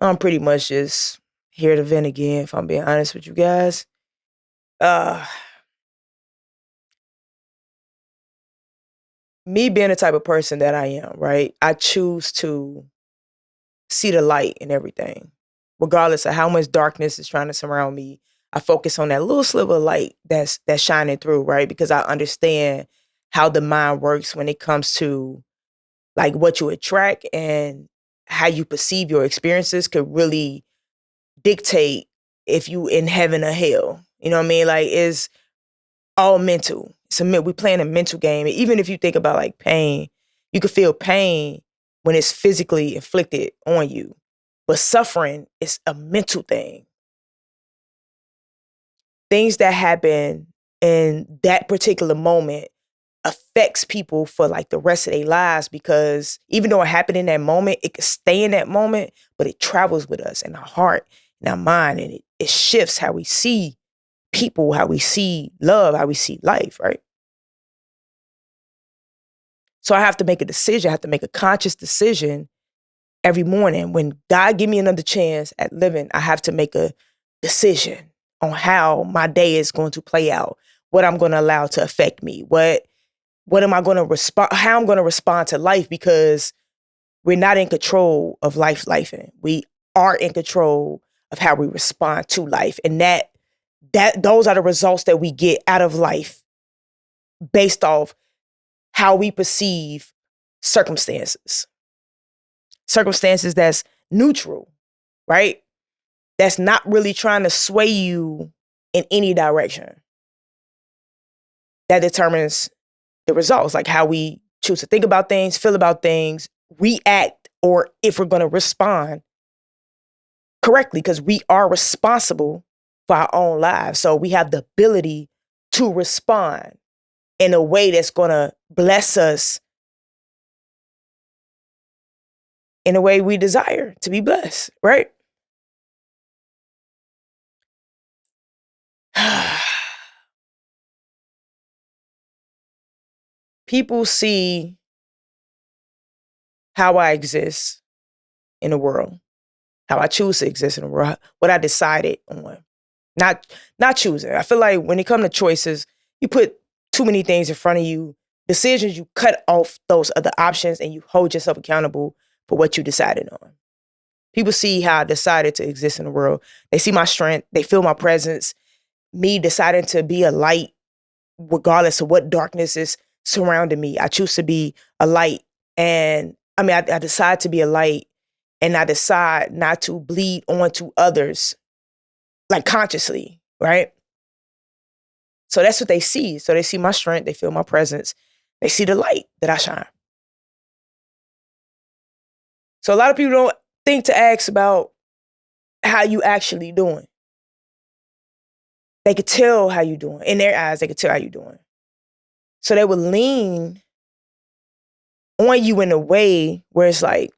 I'm pretty much just here to vent again, if I'm being honest with you guys. Uh, Me being the type of person that I am, right? I choose to see the light in everything, regardless of how much darkness is trying to surround me. I focus on that little sliver of light that's shining through, right? Because I understand how the mind works when it comes to like what you attract and how you perceive your experiences could really dictate if you in heaven or hell. You know what I mean? Like it's all mental. We playing a mental game. And even if you think about like pain, you can feel pain when it's physically inflicted on you. But suffering is a mental thing. Things that happen in that particular moment affects people for like the rest of their lives because even though it happened in that moment, it could stay in that moment, but it travels with us in our heart, in our mind, and it shifts how we see people, how we see love, how we see life, right? So I have to make a decision. I have to make a conscious decision every morning. When God give me another chance at living, I have to make a decision on how my day is going to play out, what I'm going to allow to affect me, what am I going to respond, how I'm going to respond to life because we're not in control of life. We are in control of how we respond to life. And that those are the results that we get out of life based off how we perceive circumstances. Circumstances that's neutral, right? That's not really trying to sway you in any direction. That determines the results, like how we choose to think about things, feel about things, react, or if we're going to respond correctly, because we are responsible for our own lives. So we have the ability to respond in a way that's going to bless us in a way we desire to be blessed, right? People see how I exist in the world, how I choose to exist in the world, what I decided on. Not not choosing. I feel like when it comes to choices, you put too many things in front of you, decisions, you cut off those other options and you hold yourself accountable for what you decided on. People see how I decided to exist in the world. They see my strength, they feel my presence, me deciding to be a light regardless of what darkness is surrounding me. I choose to be a light. And I decide to be a light and I decide not to bleed onto others, like consciously, right? So that's what they see. So they see my strength, they feel my presence, they see the light that I shine. So a lot of people don't think to ask about how you actually doing. They could tell how you doing. In their eyes, they could tell how you doing. So they would lean on you in a way where it's like,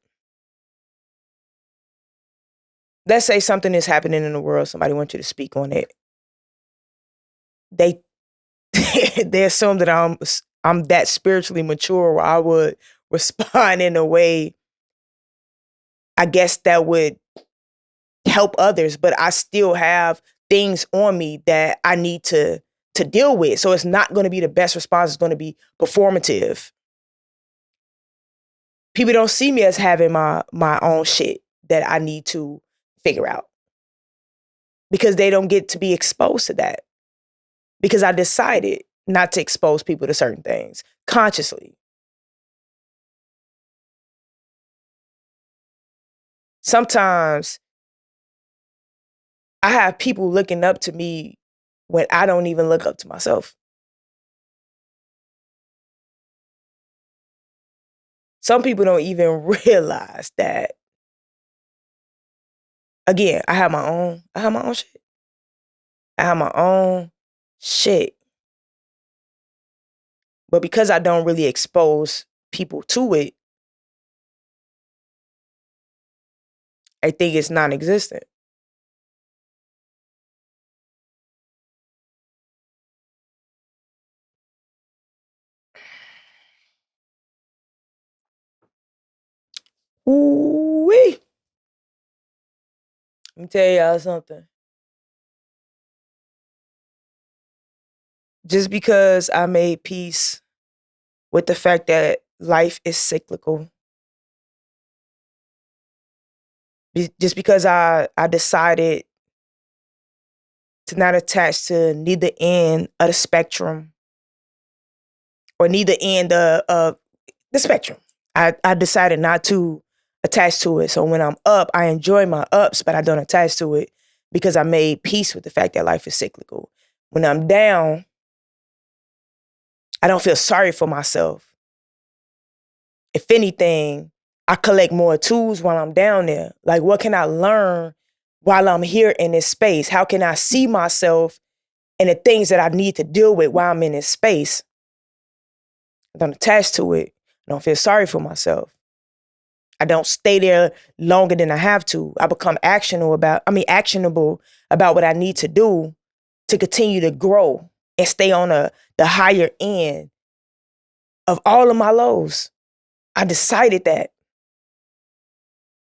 let's say something is happening in the world, somebody wants you to speak on it. They they assume that I'm that spiritually mature where I would respond in a way, I guess, that would help others, but I still have things on me that I need to deal with. So it's not going to be the best response. It's going to be performative. People don't see me as having my own shit that I need to figure out because they don't get to be exposed to that. Because I decided not to expose people to certain things consciously. Sometimes I have people looking up to me when I don't even look up to myself. Some people don't even realize that. Again, I have my own shit. I have my own shit. But because I don't really expose people to it, I think it's non-existent. Ooh-wee. me tell y'all something. Just because I made peace with the fact that life is cyclical, just because I decided to not attach to neither end of the spectrum or neither end of the spectrum. I decided not to attach to it. So when I'm up, I enjoy my ups, but I don't attach to it because I made peace with the fact that life is cyclical. When I'm down, I don't feel sorry for myself. If anything, I collect more tools while I'm down there. Like, what can I learn while I'm here in this space? How can I see myself and the things that I need to deal with while I'm in this space? I don't attach to it. I don't feel sorry for myself. I don't stay there longer than I have to. I become actionable about what I need to do to continue to grow and stay on the higher end of all of my lows. I decided that.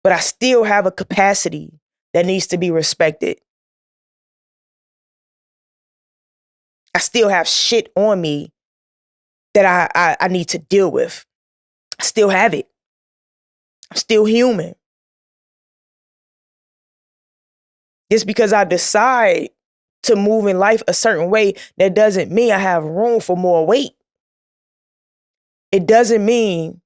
But I still have a capacity that needs to be respected. I still have shit on me that I need to deal with. I still have it. I'm still human. Just because I decide to move in life a certain way, that doesn't mean I have room for more weight. It doesn't mean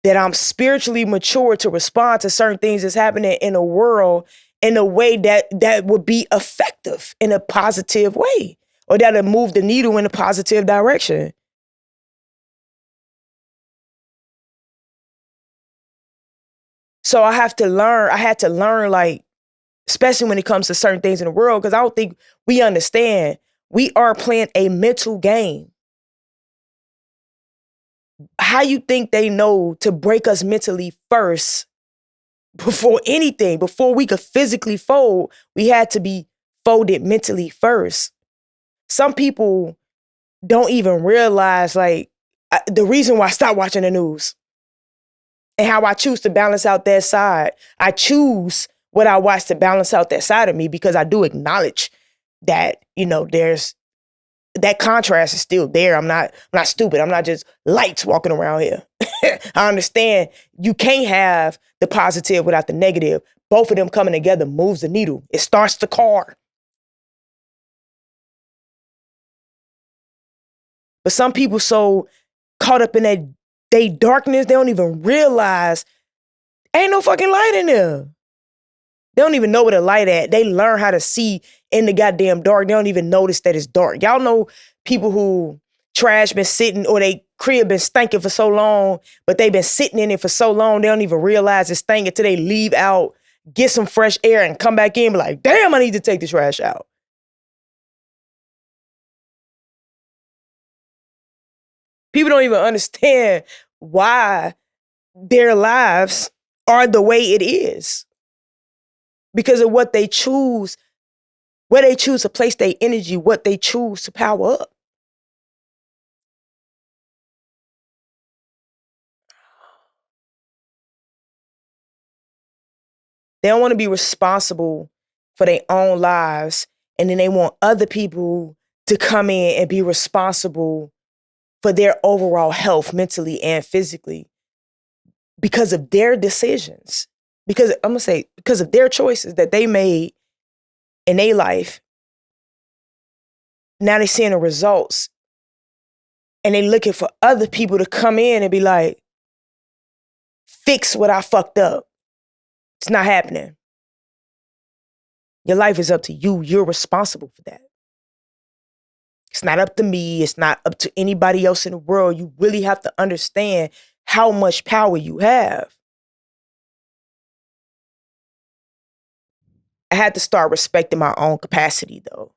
that I'm spiritually mature to respond to certain things that's happening in the world in a way that would be effective in a positive way, or that'll move the needle in a positive direction. So I had to learn, like, especially when it comes to certain things in the world, because I don't think we understand. We are playing a mental game. How you think they know to break us mentally first before anything, before we could physically fold, we had to be folded mentally first. Some people don't even realize, like, the reason why I stopped watching the news and how I choose to balance out that side. I choose what I watch to balance out that side of me because I do acknowledge that, there's that contrast is still there. I'm not stupid. I'm not just lights walking around here. I understand you can't have the positive without the negative. Both of them coming together moves the needle. It starts the car. But some people so caught up in they darkness, they don't even realize ain't no fucking light in there. They don't even know where the light at. They learn how to see in the goddamn dark. They don't even notice that it's dark. Y'all know people who trash been sitting or they crib been stinking for so long, but they've been sitting in it for so long, they don't even realize it's stinking until they leave out, get some fresh air and come back in and be like, damn, I need to take the trash out. People don't even understand why their lives are the way it is. Because of what they choose, where they choose to place their energy, what they choose to power up. They don't want to be responsible for their own lives, and then they want other people to come in and be responsible for their overall health, mentally and physically, because of their decisions. Because because of their choices that they made in their life. Now they're seeing the results, and they looking for other people to come in and be like, fix what I fucked up. It's not happening. Your life is up to you. You're responsible for that. It's not up to me. It's not up to anybody else in the world. You really have to understand how much power you have. I had to start respecting my own capacity, though.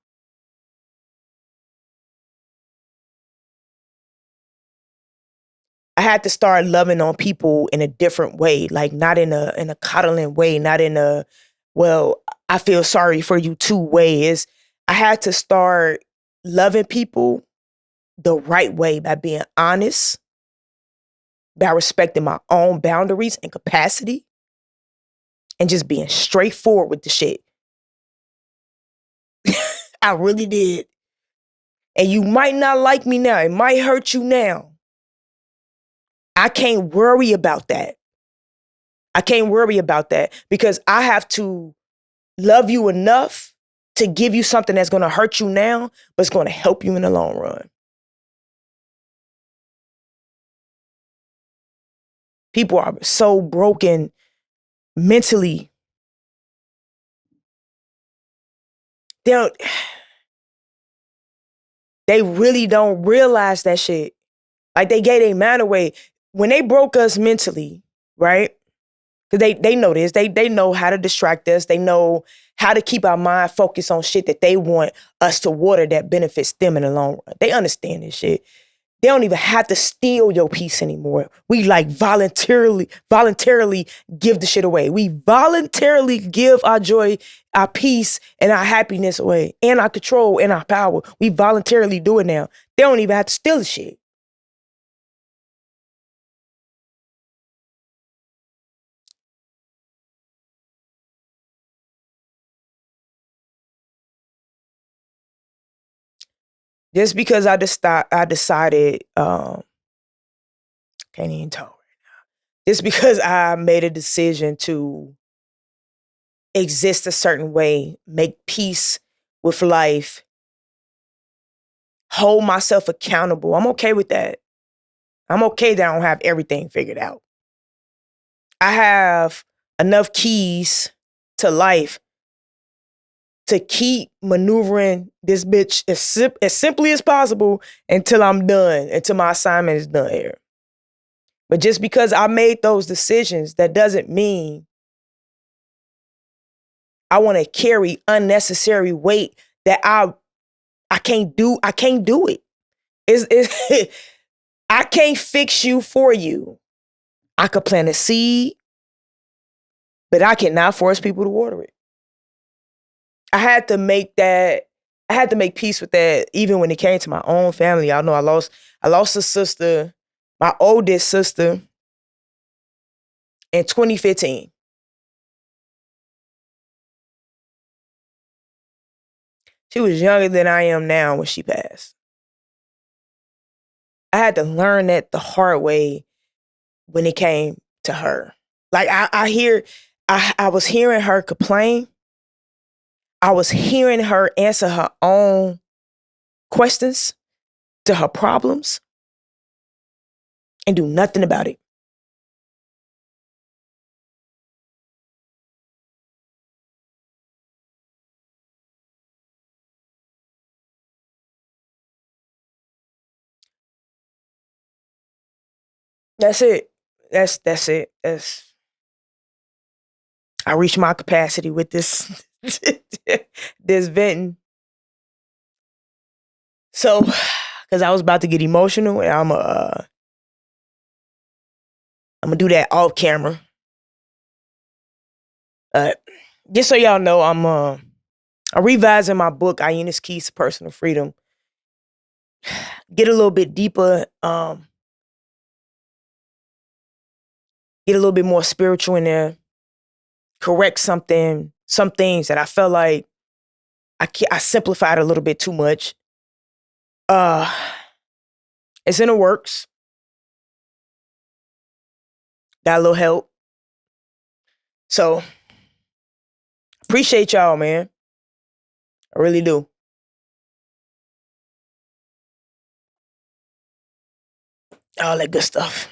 I had to start loving on people in a different way, like not in a coddling way, not in a, well, I feel sorry for you too way. I had to start loving people the right way by being honest, by respecting my own boundaries and capacity, and just being straightforward with the shit. I really did. And you might not like me now. It might hurt you now. I can't worry about that. I can't worry about that because I have to love you enough to give you something that's going to hurt you now, but it's going to help you in the long run. People are so broken mentally. They really don't realize that shit. Like they gave their man away. When they broke us mentally, right? Because they know this. They know how to distract us. They know how to keep our mind focused on shit that they want us to water that benefits them in the long run. They understand this shit. They don't even have to steal your peace anymore. We like voluntarily give the shit away. We voluntarily give our joy, our peace, and our happiness away, and our control and our power. We voluntarily do it now. They don't even have to steal the shit. Just because I decided, can't even talk right now. Just because I made a decision to exist a certain way, make peace with life, hold myself accountable. I'm okay with that. I'm okay that I don't have everything figured out. I have enough keys to life to keep maneuvering this bitch as simply as possible until I'm done, until my assignment is done here. But just because I made those decisions, that doesn't mean I want to carry unnecessary weight that I can't do. I can't do it. It's I can't fix you for you. I could plant a seed, but I cannot force people to water it. I had to make peace with that even when it came to my own family. Y'all know I lost a sister, my oldest sister, in 2015. She was younger than I am now when she passed. I had to learn that the hard way when it came to her. Like I was hearing her complain. I was hearing her answer her own questions to her problems and do nothing about it. That's it. That's it. I reached my capacity with this this venting. So, because I was about to get emotional, and I'm gonna do that off camera. Just so y'all know, I'm revising my book, Ayena's Keys to Personal Freedom. Get a little bit deeper, get a little bit more spiritual in there. Correct some things that I felt like I simplified a little bit too much. It's in the works. Got a little help. So appreciate y'all, man. I really do. All that good stuff.